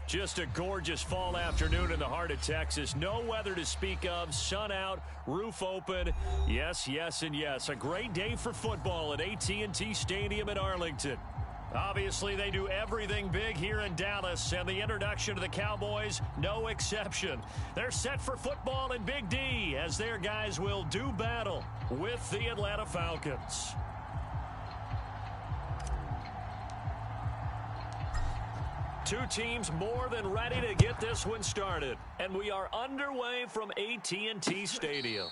Just a gorgeous fall afternoon in the heart of Texas. No weather to speak of. Sun out, roof open. Yes, yes, and yes. A great day for football at AT&T Stadium in Arlington. Obviously, they do everything big here in Dallas, and the introduction to the Cowboys, no exception. They're set for football in Big D as their guys will do battle with the Atlanta Falcons. Two teams more than ready to get this one started. And we are underway from AT&T Stadium.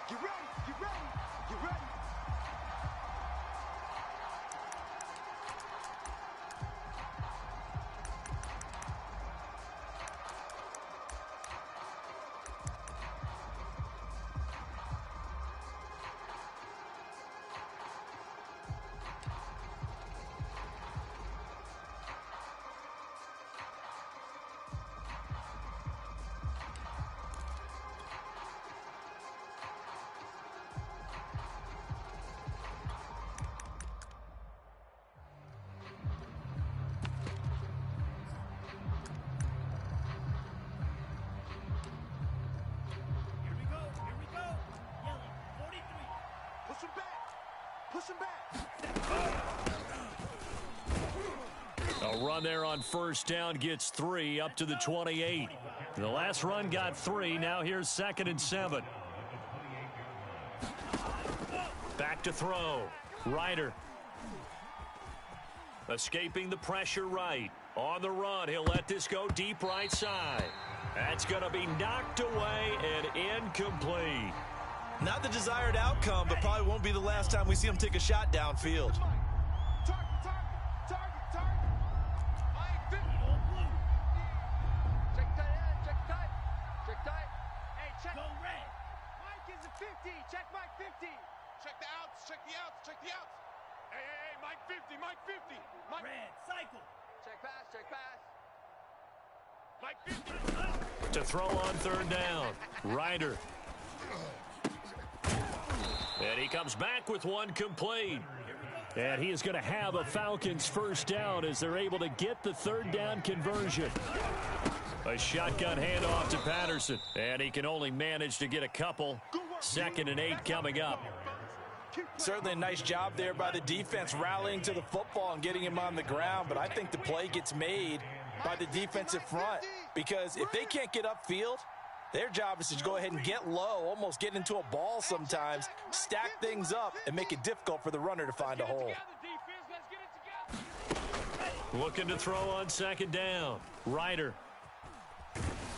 You ready? You ready? You ready? A run there on first down gets 3 up to the 28. The last run got 3. Now here's 2nd and 7. Back to throw. Ryder. Escaping the pressure right. On the run, he'll let this go deep right side. That's going to be knocked away and incomplete. Not the desired outcome, but probably won't be the last time we see him take a shot downfield. Check Mike 50. Check the outs. Check the outs. Check the outs. Hey, Mike 50. Mike 50. Mike. Red, cycle. Check pass. Check pass. Mike 50. To throw on 3rd down. Ryder. And he comes back with one complete. And he is going to have a Falcons first down as they're able to get the 3rd down conversion. A shotgun handoff to Patterson. And he can only manage to get a couple. 2nd and 8 coming up. Certainly a nice job there by the defense rallying to the football and getting him on the ground. But I think the play gets made by the defensive front. Because if they can't get upfield, their job is to go ahead and get low, almost get into a ball sometimes, stack things up, and make it difficult for the runner to find a hole. Looking to throw on 2nd down. Ryder.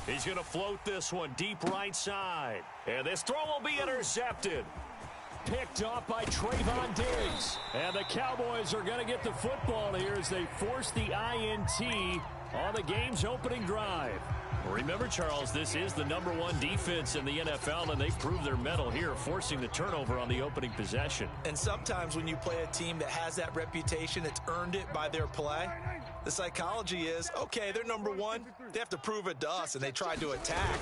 He's going to float this one deep right side. And this throw will be intercepted. Picked off by Trayvon Diggs. And the Cowboys are going to get the football here as they force the INT on the game's opening drive. Remember, Charles, this is the #1 defense in the NFL, and they've proved their mettle here, forcing the turnover on the opening possession. And sometimes when you play a team that has that reputation, it's earned it by their play. The psychology is, okay, they're #1. They have to prove it to us, and they tried to attack.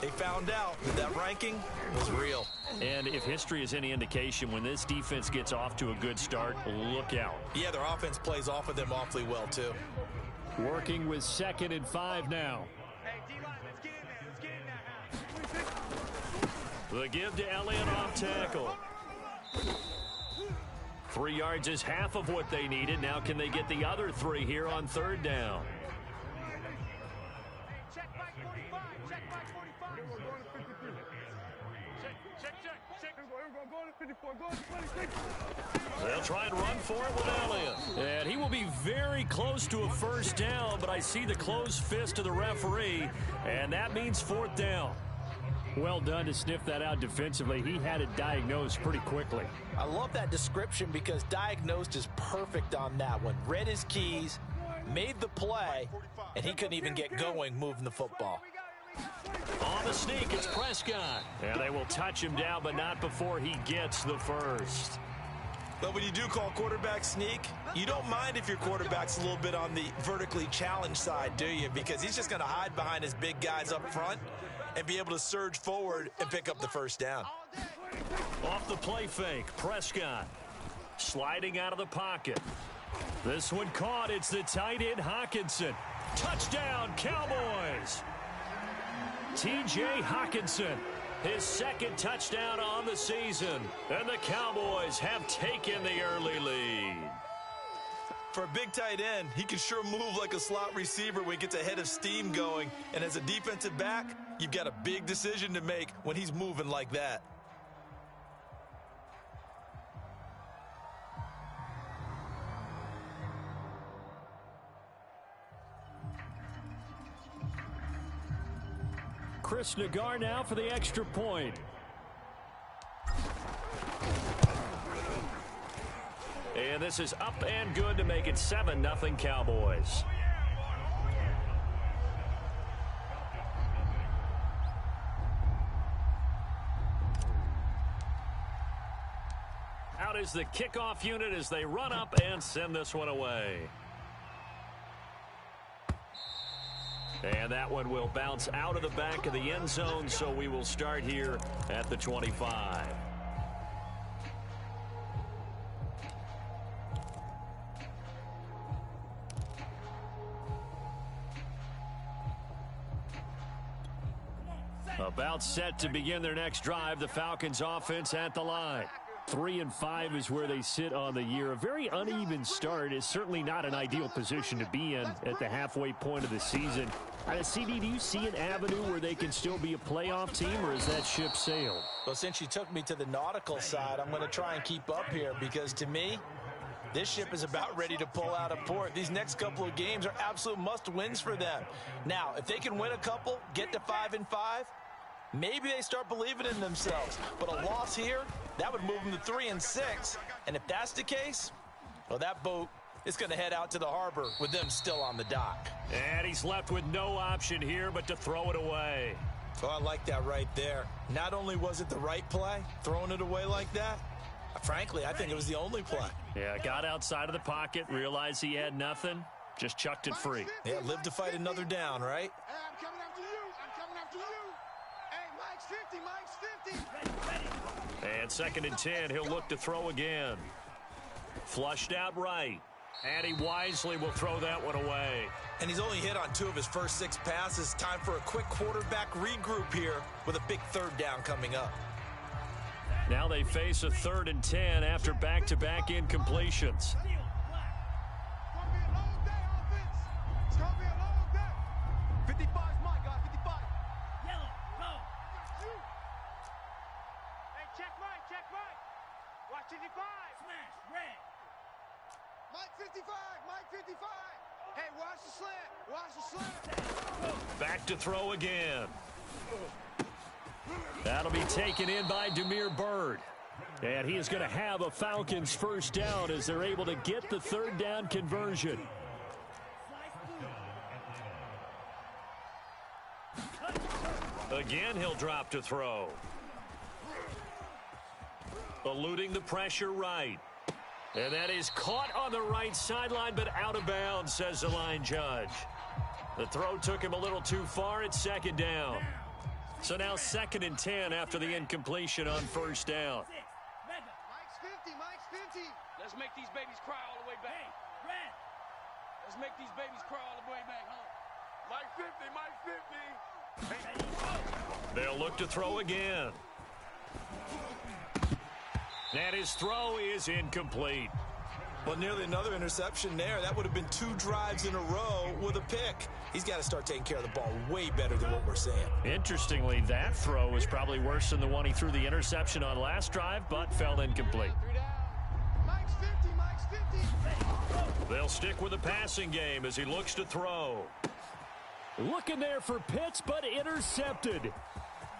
They found out that ranking was real. And if history is any indication, when this defense gets off to a good start, look out. Yeah, their offense plays off of them awfully well, too. Working with 2nd and 5 now. Hey, D-line, let's get in there. Let's get in there. The give to Elliott off tackle. 3 yards is half of what they needed. Now can they get the other 3 here on 3rd down? Hey, check Mike 45. Check Mike 45. They'll try and run for it with Elliott. And he will be very close to a first down, but I see the closed fist of the referee, and that means 4th down. Well done to sniff that out defensively. He had it diagnosed pretty quickly. I love that description because diagnosed is perfect on that one. Read his keys, made the play, and he couldn't even get going moving the football. On the sneak, it's Prescott. And they will touch him down, but not before he gets the first. But when you do call quarterback sneak, you don't mind if your quarterback's a little bit on the vertically challenged side, do you? Because he's just going to hide behind his big guys up front and be able to surge forward and pick up the first down. Off the play fake, Prescott sliding out of the pocket. This one caught. It's the tight end, Hawkinson. Touchdown, Cowboys. T.J. Hawkinson, his second touchdown on the season. And the Cowboys have taken the early lead. For a big tight end, he can sure move like a slot receiver when he gets a head of steam going. And as a defensive back, you've got a big decision to make when he's moving like that. Chris Nagar now for the extra point. And this is up and good to make it 7-0 Cowboys. Out is the kickoff unit as they run up and send this one away. And that one will bounce out of the back of the end zone, so we will start here at the 25. About set to begin their next drive, the Falcons offense at the line. 3-5 is where they sit on the year. A very uneven start is certainly not an ideal position to be in at the halfway point of the season. CD, do you see an avenue where they can still be a playoff team, or is that ship sailed? Well, since you took me to the nautical side, I'm going to try and keep up here because, to me, this ship is about ready to pull out of port. These next couple of games are absolute must-wins for them. Now, if they can win a couple, get to 5-5, maybe they start believing in themselves. But a loss here, that would move them to 3-6. And if that's the case, well, that boat is going to head out to the harbor with them still on the dock. And he's left with no option here but to throw it away. Oh, I like that right there. Not only was it the right play, throwing it away like that, frankly, I think it was the only play. Yeah, got outside of the pocket, realized he had nothing, just chucked it free. Yeah, live to fight another down, right? Hey, I'm coming after you. I'm coming after you. Hey, Mike's 50. Mike's 50. And 2nd and 10, he'll look to throw again. Flushed out right. And he wisely will throw that one away. And he's only hit on 2 of his first 6 passes. Time for a quick quarterback regroup here with a big 3rd down coming up. Now they face a 3rd and 10 after back-to-back incompletions. It's gonna be a long day, offense. It's gonna be a long day. 55's mine, guys. 55. Yellow, go. Hey, check Mike. Check Mike. Watch 55. Smash, red. Mike 55. Mike 55. Hey, watch the slant. Watch the slant. Back to throw again. That'll be taken in by Damiere Byrd. And he is going to have a Falcons first down as they're able to get the 3rd down conversion. Again, he'll drop to throw. Eluding the pressure right. And that is caught on the right sideline, but out of bounds, says the line judge. The throw took him a little too far. It's 2nd down. So now 2nd and 10 after the incompletion on 1st down. Mike's 50. Mike's 50. Let's make these babies cry all the way back. Red. Let's make these babies cry all the way back, huh? Mike 50, Mike 50. They'll look to throw again. And his throw is incomplete. Well, nearly another interception there. That would have been 2 drives in a row with a pick. He's got to start taking care of the ball way better than what we're seeing. Interestingly, that throw was probably worse than the one he threw the interception on last drive, but fell incomplete. 3 down. Mike's 50. Mike's 50. They'll stick with the passing game as he looks to throw. Looking there for Pitts, but intercepted.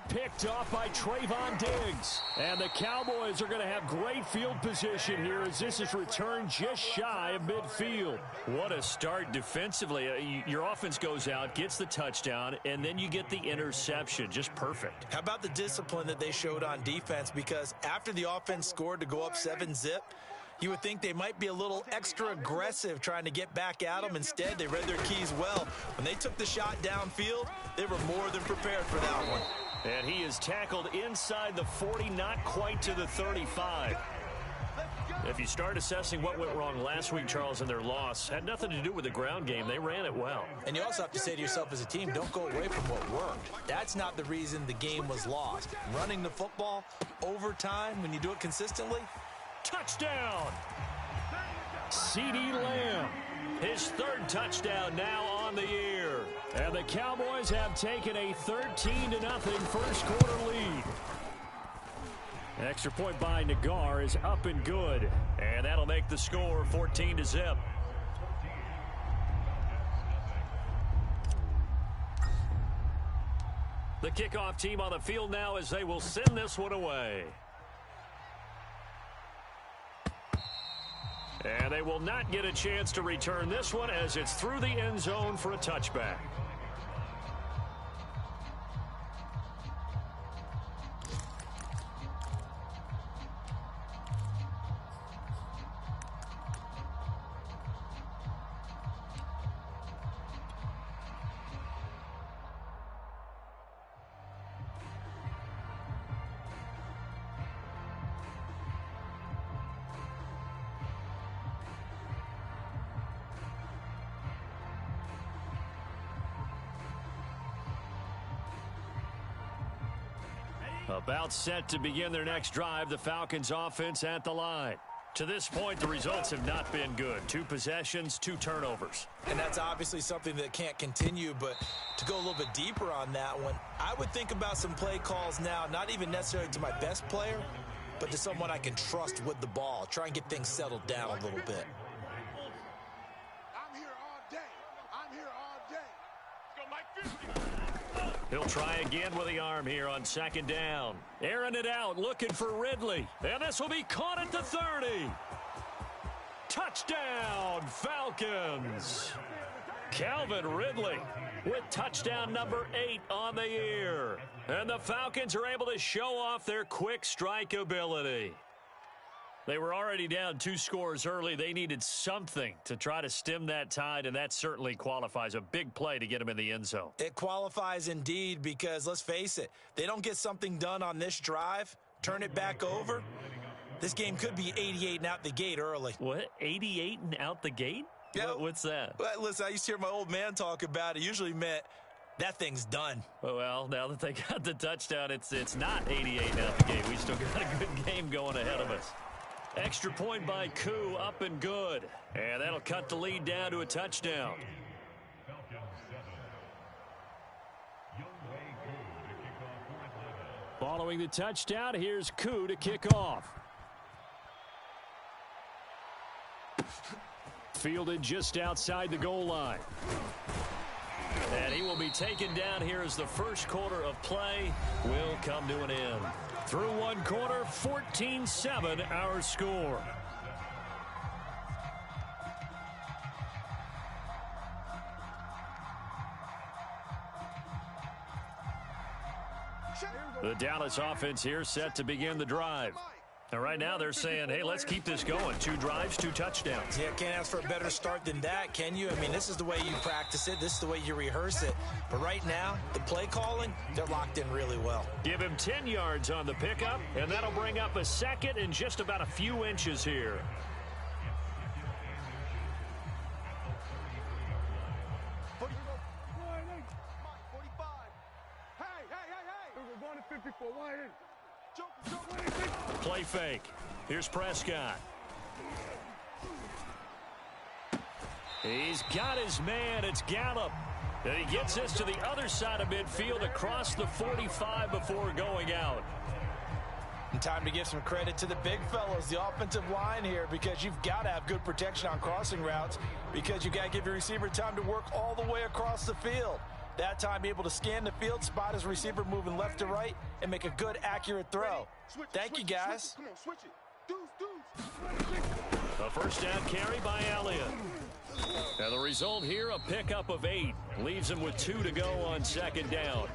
Picked off by Trayvon Diggs. And the Cowboys are going to have great field position here as this is returned just shy of midfield. What a start defensively. Your offense goes out, gets the touchdown, and then you get the interception. Just perfect. How about the discipline that they showed on defense? Because after the offense scored to go up 7-zip, you would think they might be a little extra aggressive trying to get back at them. Instead, they read their keys well. When they took the shot downfield, they were more than prepared for that one. And he is tackled inside the 40, not quite to the 35. Let's go. If you start assessing what went wrong last week, Charles, in their loss, had nothing to do with the ground game. They ran it well. And you also have to say to yourself as a team, don't go away from what worked. That's not the reason the game was lost. Running the football, overtime, when you do it consistently. Touchdown! CeeDee Lamb, his third touchdown now on the year. And the Cowboys have taken a 13-0 first quarter lead. Extra point by Nagar is up and good. And that'll make the score 14-0. The kickoff team on the field now as they will send this one away. And they will not get a chance to return this one as it's through the end zone for a touchback. About set to begin their next drive, the Falcons offense at the line. To this point, the results have not been good. 2 possessions, 2 turnovers. And that's obviously something that can't continue, but to go a little bit deeper on that one, I would think about some play calls now, not even necessarily to my best player, but to someone I can trust with the ball. Try and get things settled down a little bit. I'm here all day. I'm here all day. Let's go, Mike 50. He'll try again with the arm here on second down. Airing it out, looking for Ridley. And this will be caught at the 30. Touchdown, Falcons. Calvin Ridley with touchdown number 8 on the year. And the Falcons are able to show off their quick strike ability. They were already down 2 scores early. They needed something to try to stem that tide, and that certainly qualifies. A big play to get them in the end zone. It qualifies indeed because, let's face it, they don't get something done on this drive, turn it back over. This game could be 88 and out the gate early. What, 88 and out the gate? Yeah. What's that? Well, listen, I used to hear my old man talk about it. Usually meant that thing's done. Well, now that they got the touchdown, it's not 88 and out the gate. We still got a good game going ahead of us. Extra point by Koo, up and good. And that'll cut the lead down to a touchdown. Following the touchdown, here's Koo to kick off. Fielded just outside the goal line. And he will be taken down here as the first quarter of play will come to an end. Through one quarter, 14-7 our score. The Dallas offense here set to begin the drive. And right now they're saying, hey, let's keep this going. 2 drives, 2 touchdowns. Yeah, can't ask for a better start than that, can you? I mean, this is the way you practice it. This is the way you rehearse it. But right now, the play calling, they're locked in really well. Give him 10 yards on the pickup, and that'll bring up a second and just about a few inches here. Play fake. Here's Prescott. He's got his man. It's Gallup. And he gets this to the other side of midfield across the 45 before going out. And time to give some credit to the big fellows, the offensive line here, because you've got to have good protection on crossing routes because you've got to give your receiver time to work all the way across the field. That time able to scan the field, spot his receiver moving left to right, and make a good, accurate throw. Thank you, guys. Come on, switch it. A first down carry by Elliott. And the result here, a pickup of 8. Leaves him with 2 to go on second down.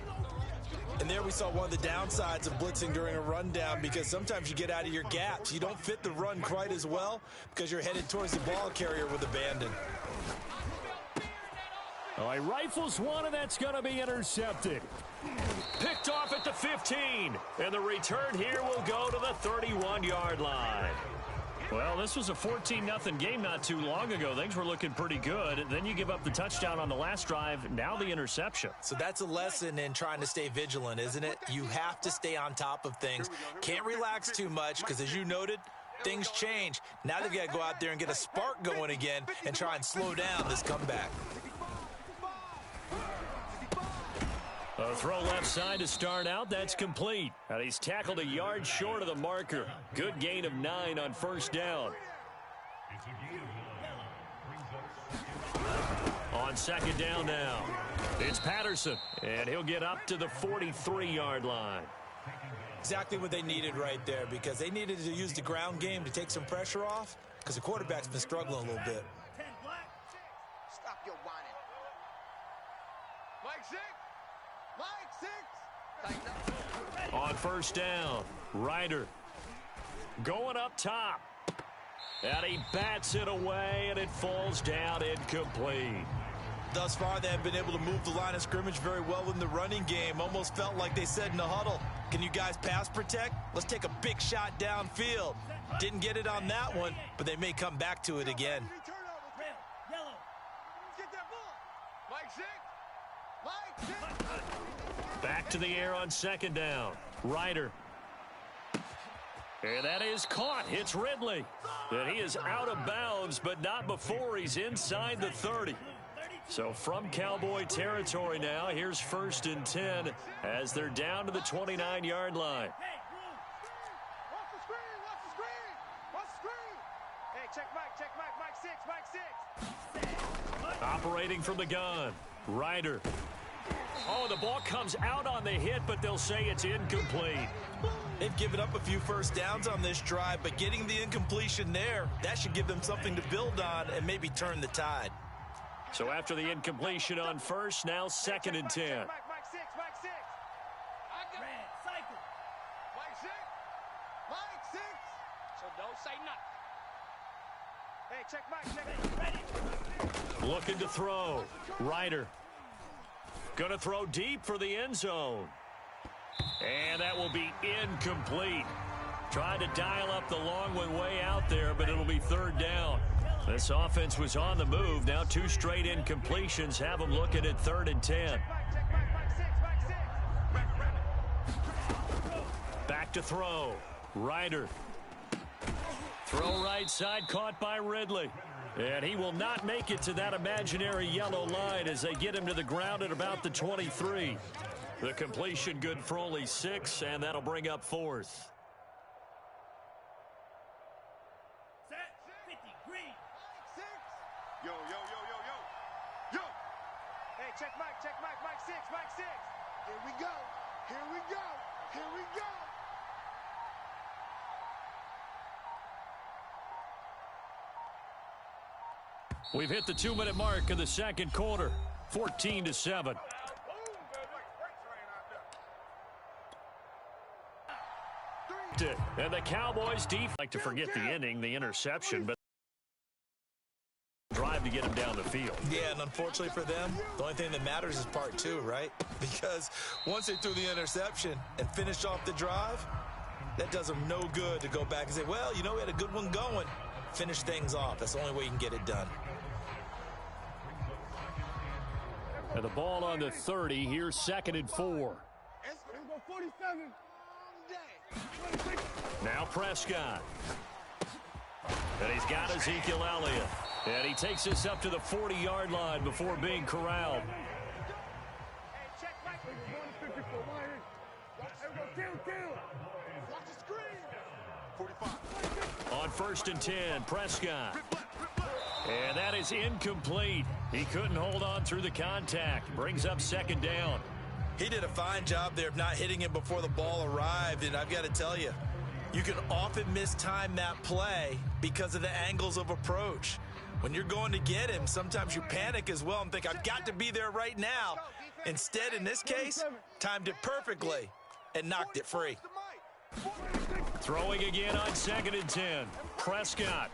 And there we saw one of the downsides of blitzing during a rundown because sometimes you get out of your gaps. You don't fit the run quite as well because you're headed towards the ball carrier with abandon. Oh, he rifles one, and that's going to be intercepted. Picked off at the 15. And the return here will go to the 31-yard line. Well, this was a 14-0 game not too long ago. Things were looking pretty good. Then you give up the touchdown on the last drive. Now the interception. So that's a lesson in trying to stay vigilant, isn't it? You have to stay on top of things. Can't relax too much because, as you noted, things change. Now they've got to go out there and get a spark going again and try and slow down this comeback. A throw left side to start out. That's complete. And he's tackled a yard short of the marker. Good gain of 9 on first down. On second down now, it's Patterson, and he'll get up to the 43-yard line. Exactly what they needed right there, because they needed to use the ground game to take some pressure off, because the quarterback's been struggling a little bit. Stop your whining. Mike 6. On first down, Ryder going up top. And he bats it away, and it falls down incomplete. Thus far, they have been able to move the line of scrimmage very well in the running game. Almost felt like they said in the huddle, can you guys pass protect? Let's take a big shot downfield. Didn't get it on that one, but they may come back to it again. Red, yellow. Get that ball. Mike 6. Back to the air on second down. Ryder. And that is caught. It's Ridley. And he is out of bounds, but not before he's inside the 30. So from Cowboy territory now, here's 1st and 10 as they're down to the 29-yard line. Watch the screen. Hey, check Mike 6. Operating from the gun. Ryder. Oh, the ball comes out on the hit, but they'll say it's incomplete. They've given up a few first downs on this drive, but getting the incompletion there, that should give them something to build on and maybe turn the tide. So after the incompletion on first, now 2nd and 10. Mike 6. Red, cycle. Mike 6. So don't say nothing. Hey, check Mike. Ready. Looking to throw. Ryder. Going to throw deep for the end zone. And that will be incomplete. Trying to dial up the long one way out there, but it'll be 3rd down. This offense was on the move. Now 2 straight incompletions have them looking at 3rd and 10. Back to throw. Ryder. Throw right side, caught by Ridley. And he will not make it to that imaginary yellow line as they get him to the ground at about the 23. The completion good for only 6, and that'll bring up 4th. Set, 50, green. Yo. Hey, check Mike 6. Here we go. We've hit the 2-minute mark of the second quarter. 14-7. And the Cowboys like to forget the inning, the interception, but drive to get him down the field. Yeah, and unfortunately for them, the only thing that matters is part 2, right? Because once they threw the interception and finished off the drive, that does them no good to go back and say, well, you know, we had a good one going. Finish things off. That's the only way you can get it done. And the ball on the 30. Here's 2nd and 4. Now Prescott. And he's got Ezekiel Elliott. And he takes us up to the 40-yard line before being corralled. On 1st and 10, Prescott. And that is incomplete. He couldn't hold on through the contact. Brings up 2nd down. He did a fine job there of not hitting him before the ball arrived, and I've got to tell you, you can often mistime that play because of the angles of approach. When you're going to get him, sometimes you panic as well and think, I've got to be there right now. Instead, in this case, timed it perfectly and knocked it free. Throwing again on 2nd and 10. Prescott.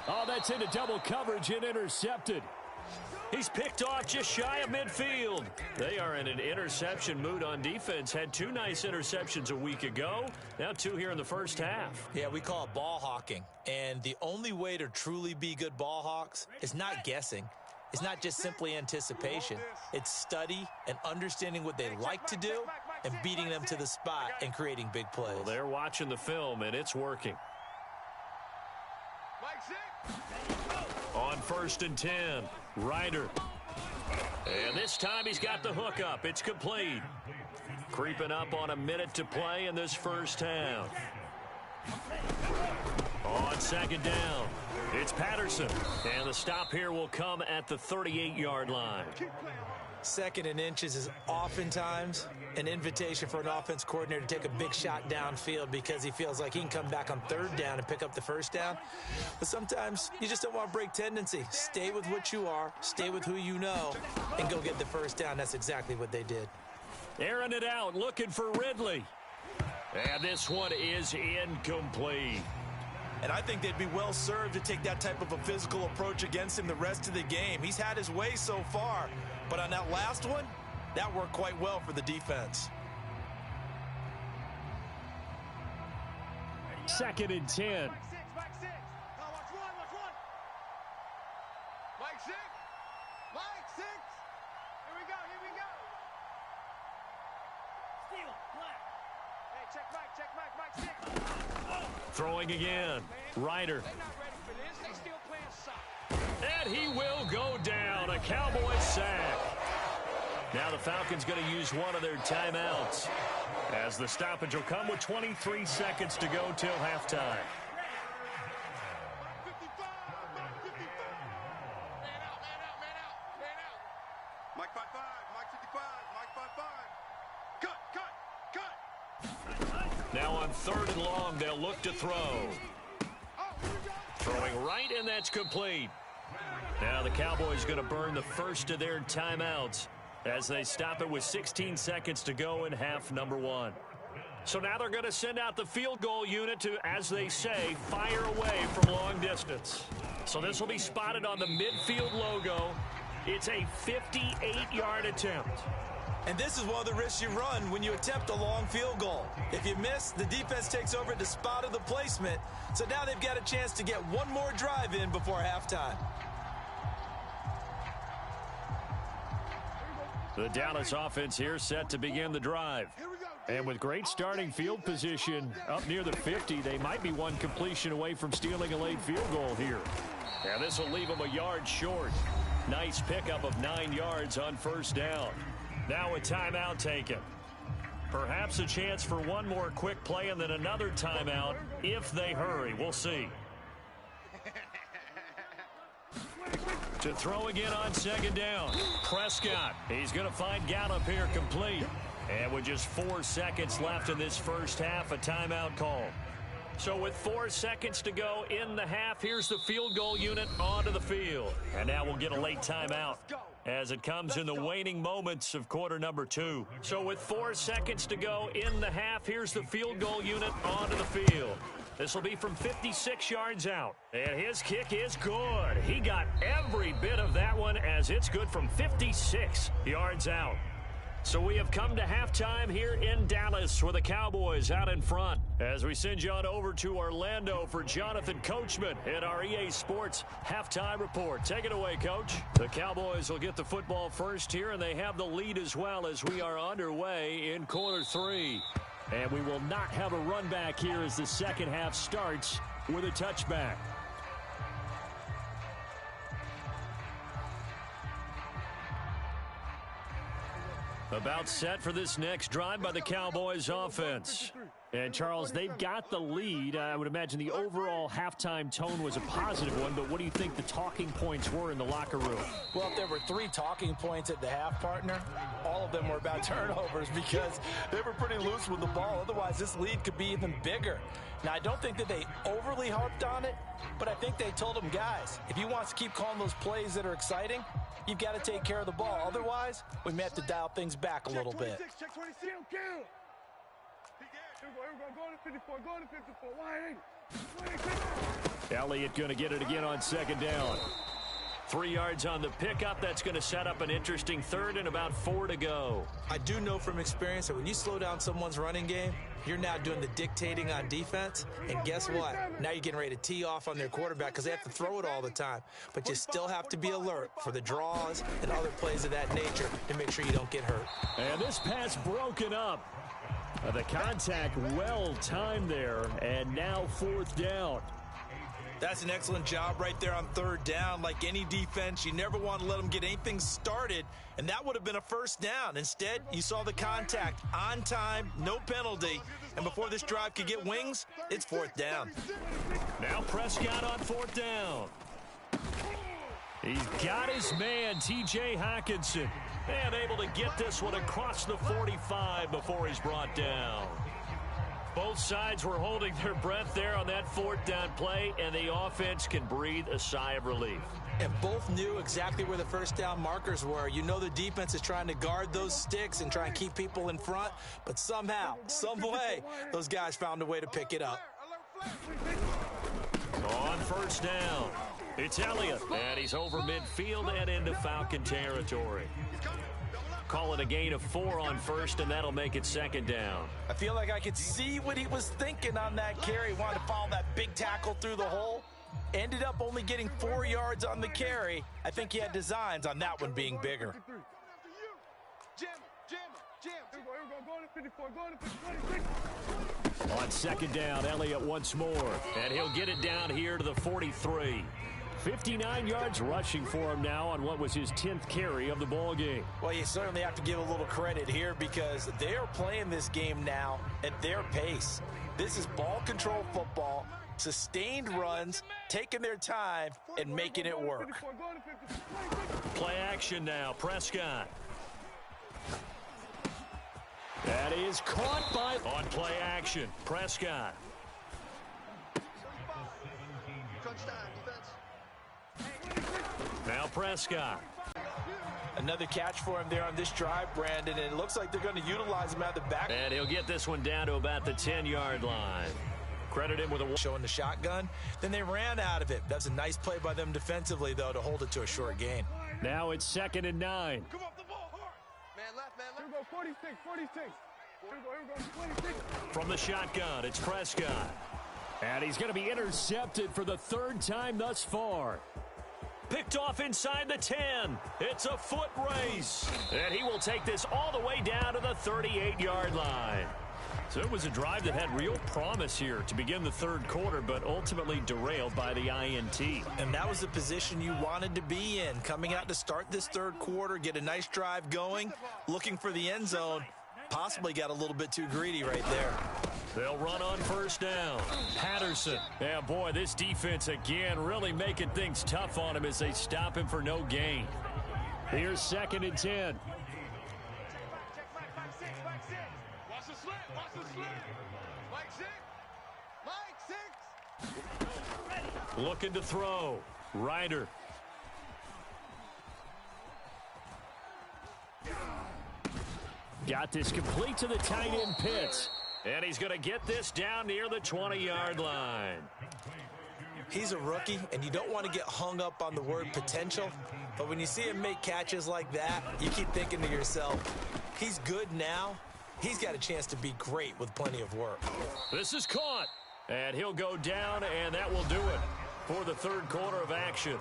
Oh, that's into double coverage and intercepted. He's picked off just shy of midfield. They are in an interception mood on defense. Had 2 nice interceptions a week ago. Now 2 here in the first half. Yeah, we call it ball hawking. And the only way to truly be good ball hawks is not guessing. It's not just simply anticipation. It's study and understanding what they like to do and beating them to the spot and creating big plays. Well, they're watching the film, and it's working. On 1st and 10, Ryder. And this time he's got the hook up. It's complete. Creeping up on a minute to play in this first half. On 2nd down, it's Patterson. And the stop here will come at the 38-yard line. 2nd and inches is oftentimes an invitation for an offense coordinator to take a big shot downfield because he feels like he can come back on 3rd down and pick up the 1st down. But sometimes you just don't want to break tendency. Stay with what you are, stay with who you know, and go get the 1st down. That's exactly what they did. Airing it out, looking for Ridley. And this one is incomplete. And I think they'd be well served to take that type of a physical approach against him the rest of the game. He's had his way so far, but on that last one, that worked quite well for the defense. 2nd and 10. Mike 6. Now watch one. Mike 6. Mike 6. Here we go. Steal, black. Hey, check Mike 6. Throwing again. Ryder. They're not ready for this. They still playing soccer. And he will go down. A Cowboys sack. Now the Falcons going to use one of their timeouts, as the stoppage will come with 23 seconds to go till halftime. Mike 5-5. Mike 55. Mike 5-5. Cut. Now on 3rd and long, they'll look to throw. Throwing right, and that's complete. Now the Cowboys going to burn the first of their timeouts as they stop it with 16 seconds to go in half number 1. So now they're going to send out the field goal unit to, as they say, fire away from long distance. So this will be spotted on the midfield logo. It's a 58-yard attempt. And this is one of the risks you run when you attempt a long field goal. If you miss, the defense takes over at the spot of the placement. So now they've got a chance to get one more drive in before halftime. The Dallas offense here set to begin the drive. And with great starting field position up near the 50, they might be one completion away from stealing a late field goal here. And this will leave them a yard short. Nice pickup of 9 yards on 1st down. Now a timeout taken. Perhaps a chance for one more quick play and then another timeout if they hurry. We'll see. To throw again on 2nd down. Prescott. He's going to find Gallup here complete. And with just 4 seconds left in this first half, a timeout call. So with 4 seconds to go in the half, here's the field goal unit onto the field. And now we'll get a late timeout as it comes in the waning moments of quarter number 2. So with 4 seconds to go in the half, here's the field goal unit onto the field. This will be from 56 yards out. And his kick is good. He got every bit of that one as it's good from 56 yards out. So we have come to halftime here in Dallas with the Cowboys out in front. As we send you on over to Orlando for Jonathan Coachman in our EA Sports Halftime Report. Take it away, Coach. The Cowboys will get the football first here, and they have the lead as well as we are underway in quarter 3. And we will not have a run back here as the second half starts with a touchback. About set for this next drive by the Cowboys offense. And, Charles, they've got the lead. I would imagine the overall halftime tone was a positive one, but what do you think the talking points were in the locker room? Well, if there were 3 talking points at the half, partner, all of them were about turnovers because they were pretty loose with the ball. Otherwise, this lead could be even bigger. Now, I don't think that they overly harped on it, but I think they told them, guys, if you want to keep calling those plays that are exciting, you've got to take care of the ball. Otherwise, we may have to dial things back a little bit. Check 26. Kill. Go to 54. Go to 54. Why ain't? Elliott going to get it again on 2nd down. 3 yards on the pickup. That's going to set up an interesting third and about 4 to go. I do know from experience that when you slow down someone's running game, you're now doing the dictating on defense. And guess what? Now you're getting ready to tee off on their quarterback because they have to throw it all the time. But you still have to be alert for the draws and other plays of that nature to make sure you don't get hurt. And this pass broken up. The contact well timed there, and now 4th down. That's an excellent job right there on 3rd down. Like any defense, you never want to let them get anything started, and that would have been a 1st down. Instead, you saw the contact on time, no penalty, and before this drive could get wings, it's 4th down. Now Prescott on 4th down. He's got his man, T.J. Hockenson, and able to get this one across the 45 before he's brought down. Both sides were holding their breath there on that 4th down play, and the offense can breathe a sigh of relief. And both knew exactly where the 1st down markers were. You know the defense is trying to guard those sticks and try and keep people in front, but somehow, some way, those guys found a way to pick it up. On 1st down, it's Elliott, and he's over midfield and into Falcon territory. Call it a gain of 4 on 1st, and that'll make it 2nd down. I feel like I could see what he was thinking on that carry. Wanted to follow that big tackle through the hole. Ended up only getting 4 yards on the carry. I think he had designs on that one being bigger. On 2nd down, Elliott once more, and he'll get it down here to the 43. 59 yards rushing for him now on what was his 10th carry of the ball game. Well, you certainly have to give a little credit here because they are playing this game now at their pace. This is ball control football, sustained runs, taking their time, and making it work. Play action now, Prescott. That is caught by on play action, Prescott. Now Prescott. Another catch for him there on this drive, Brandon, and it looks like they're going to utilize him at the back. And he'll get this one down to about the 10-yard line. Credit him with a showing the shotgun. Then they ran out of it. That's a nice play by them defensively, though, to hold it to a short gain. Now it's 2nd and 9. Come off the ball hard. Man left, man left. Here we go, 46, 46. Here we go, 46. From the shotgun, it's Prescott. And he's going to be intercepted for the 3rd time thus far. Picked off inside the 10. It's a foot race. And he will take this all the way down to the 38-yard line. So it was a drive that had real promise here to begin the 3rd quarter, but ultimately derailed by the INT. And that was the position you wanted to be in. Coming out to start this 3rd quarter, get a nice drive going, looking for the end zone. Possibly got a little bit too greedy right there. They'll run on 1st down. Patterson. Yeah, boy, this defense again really making things tough on him as they stop him for no gain. Here's 2nd and 10. Watch the slant, watch the slant. Mike 6. Mike 6. Looking to throw. Ryder. Got this complete to the tight end Pitts. And he's going to get this down near the 20-yard line. He's a rookie, and you don't want to get hung up on the word potential. But when you see him make catches like that, you keep thinking to yourself, he's good now. He's got a chance to be great with plenty of work. This is caught. And he'll go down, and that will do it for the 3rd quarter of action.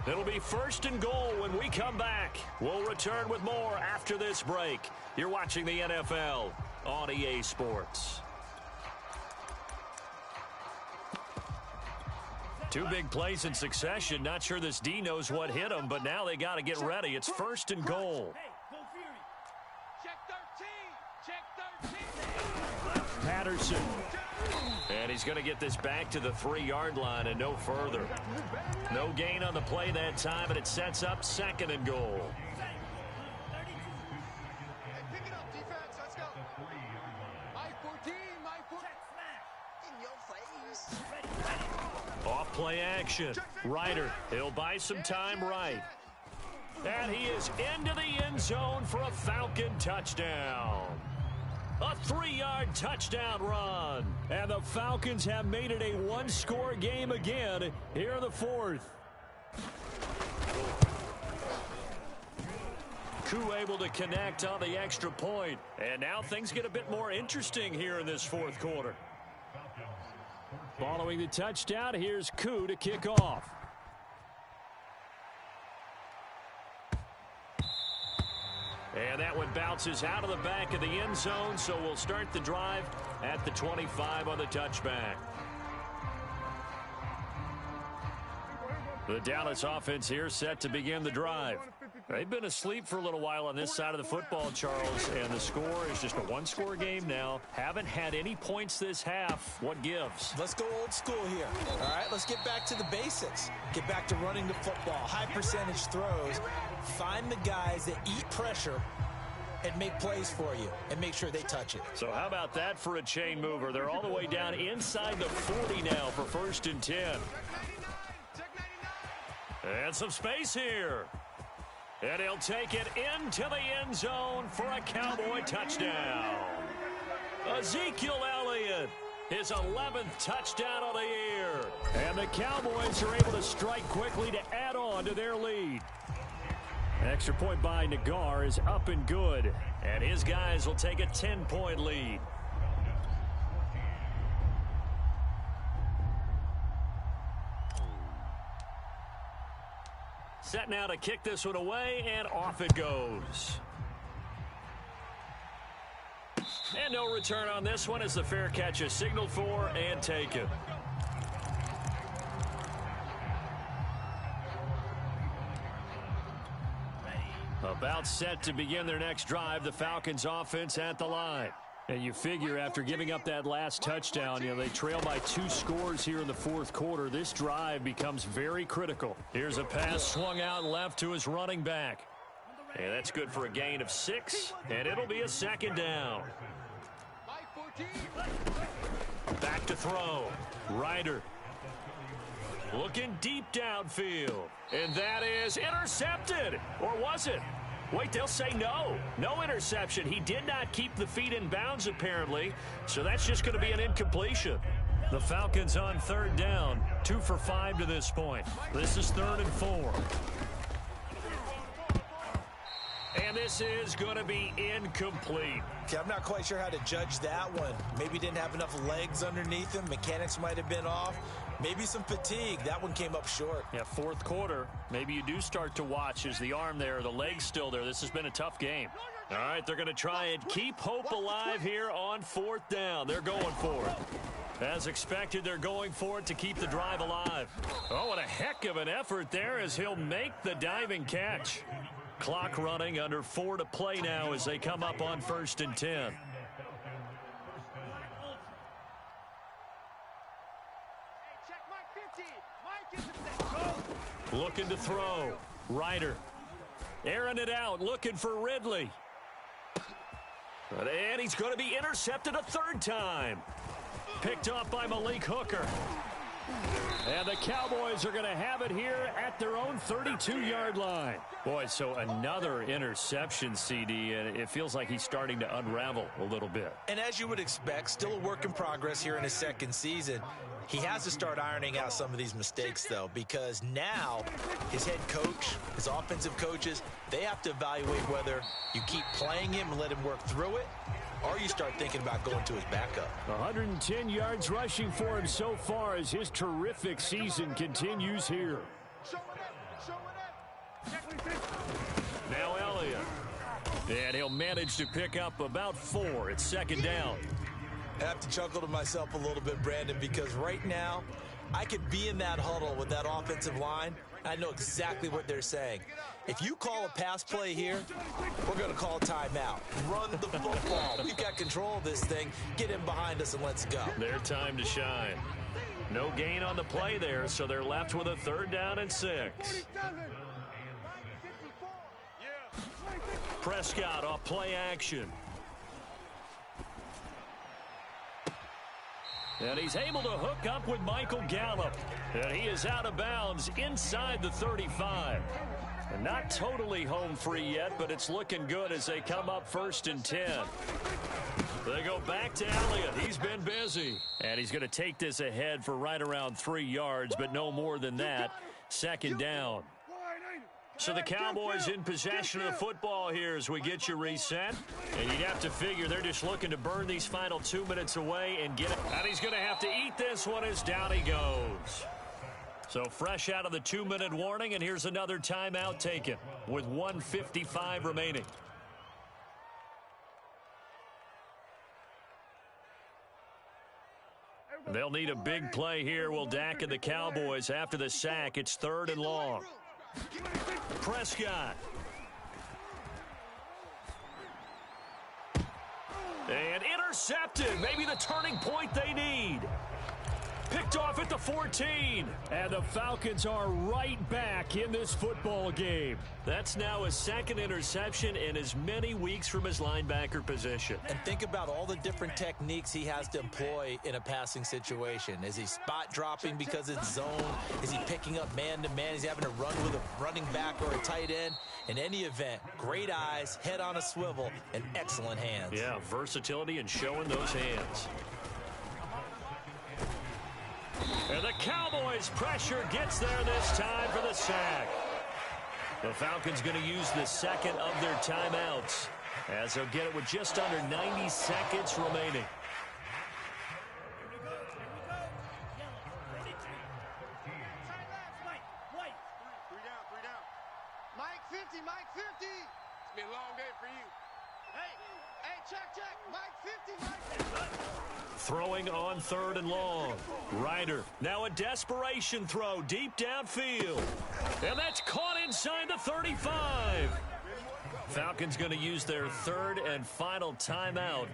It'll be 1st and goal when we come back. We'll return with more after this break. You're watching the NFL on EA Sports. 2 big plays in succession. Not sure this D knows what hit him, but now they got to get ready. It's 1st and goal. Check 13. Check 13. Patterson. And he's going to get this back to the 3-yard line and no further. No gain on the play that time, and it sets up 2nd and goal. Pick it up, defense. Let's go. Mike 14, Mike 14. In your face. Off play action. Ryder, he'll buy some time right. And he is into the end zone for a Falcon touchdown. A 3-yard touchdown run. And the Falcons have made it a 1-score game again here in the 4th. Koo able to connect on the extra point. And now things get a bit more interesting here in this fourth quarter. Following the touchdown, here's Koo to kick off. And that one bounces out of the back of the end zone, so we'll start the drive at the 25 on the touchback. The Dallas offense here set to begin the drive. They've been asleep for a little while on this side of the football, Charles, and the score is just a one-score game now. Haven't had any points this half. What gives? Let's go old school here. All right, let's get back to the basics. Get back to running the football, high percentage throws. Find the guys that eat pressure and make plays for you and make sure they touch it. So how about that for a chain mover? They're all the way down inside the 40 now for 1st and 10. And some space here. And he'll take it into the end zone for a Cowboy touchdown. Ezekiel Elliott, his 11th touchdown of the year. And the Cowboys are able to strike quickly to add on to their lead. An extra point by Nagar is up and good. And his guys will take a 10-point lead. Set now to kick this one away, and off it goes. And no return on this one as the fair catch is signaled for and taken. About set to begin their next drive, the Falcons offense at the line. And you figure after giving up that last touchdown, they trail by 2 scores here in the fourth quarter. This drive becomes very critical. Here's a pass swung out left to his running back. And that's good for a gain of 6, and it'll be a 2nd down. Back to throw. Ryder looking deep downfield. And that is intercepted. Or was it? Wait, they'll say no. No interception. He did not keep the feet in bounds, apparently. So that's just going to be an incompletion. The Falcons on 3rd down. 2 for 5 to this point. This is 3rd and 4. And this is going to be incomplete. Okay, I'm not quite sure how to judge that one. Maybe didn't have enough legs underneath him. Mechanics might have been off. Maybe some fatigue. That one came up short. Yeah, fourth quarter. Maybe you do start to watch as the arm there, the leg's still there. This has been a tough game. All right, they're going to try and keep hope alive here on 4th down. They're going for it. As expected, they're going for it to keep the drive alive. Oh, what a heck of an effort there as he'll make the diving catch. Clock running, under 4 to play now as they come up on 1st and 10. Looking to throw. Ryder airing it out, looking for Ridley. And he's going to be intercepted a 3rd time. Picked off by Malik Hooker. And the Cowboys are going to have it here at their own 32-yard line. Boy, so another interception, CD, and it feels like he's starting to unravel a little bit. And as you would expect, still a work in progress here in his 2nd season. He has to start ironing out some of these mistakes, though, because now his head coach, his offensive coaches, they have to evaluate whether you keep playing him and let him work through it, or you start thinking about going to his backup. 110 yards rushing for him so far as his terrific season continues here. Now Elliott. And he'll manage to pick up about 4. It's 2nd down. I have to chuckle to myself a little bit, Brandon, because right now I could be in that huddle with that offensive line. I know exactly what they're saying. If you call a pass play here, we're going to call a timeout. Run the football. We've got control of this thing. Get in behind us and let's go. Their time to shine. No gain on the play there, so they're left with a 3rd down and 6. Prescott off play action. And he's able to hook up with Michael Gallup. And he is out of bounds inside the 35. And not totally home free yet, but it's looking good as they come up 1st and 10. They go back to Elliott. He's been busy. And he's going to take this ahead for right around 3 yards, but no more than that. 2nd down. So the Cowboys in possession of the football here as we get you reset. And you'd have to figure they're just looking to burn these final 2 minutes away and get it. And he's going to have to eat this one as down he goes. So fresh out of the 2-minute warning, and here's another timeout taken with 1:55 remaining. They'll need a big play here. Will Dak and the Cowboys after the sack. It's 3rd and long. Prescott. And intercepted. Maybe the turning point they need. Picked off at the 14. And the Falcons are right back in this football game. That's now his 2nd interception in as many weeks from his linebacker position. And think about all the different techniques he has to employ in a passing situation. Is he spot dropping because it's zone? Is he picking up man-to-man? Is he having to run with a running back or a tight end? In any event, great eyes, head on a swivel, and excellent hands. Yeah, versatility and showing those hands. And the Cowboys' pressure gets there this time for the sack. The Falcons going to use the 2nd of their timeouts as they'll get it with just under 90 seconds remaining. Three down. Mike 50, Mike 50. It's been a long day for you. Hey, check. Mike 50, Mike 50. Throwing on 3rd and long. Ryder, now a desperation throw deep downfield. And that's caught inside the 35. Falcons going to use their 3rd and final timeout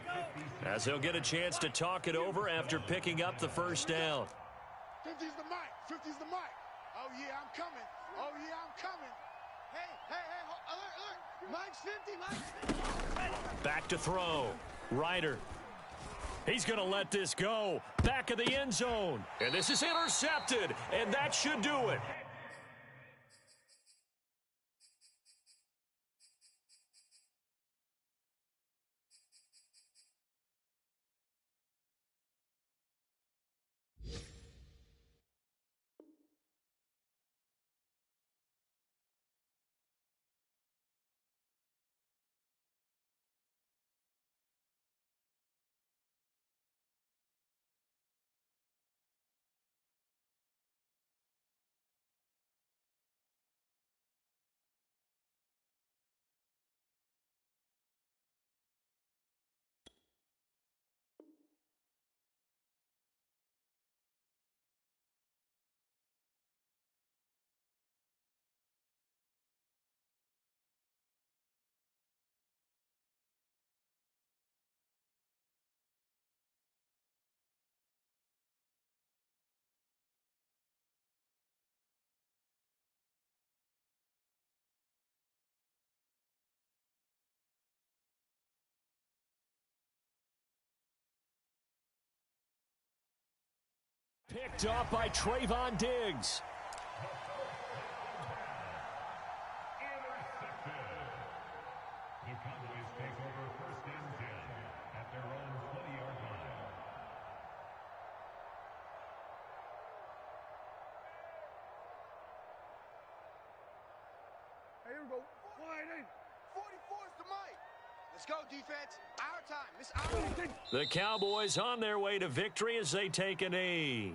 as they'll get a chance to talk it over after picking up the 1st down. 50's the mic. 50's the mic. Oh, yeah, I'm coming. Hey, alert. Mike's 50, Back to throw. Ryder. He's going to let this go. Back of the end zone. And this is intercepted. And that should do it. Picked off by Trayvon Diggs. The Cowboys take over 1st and 10 at their own 20-yard line. Hey, here we go. 44's the mic. Let's go, defense. Our time. It's our time. The Cowboys on their way to victory as they take a knee.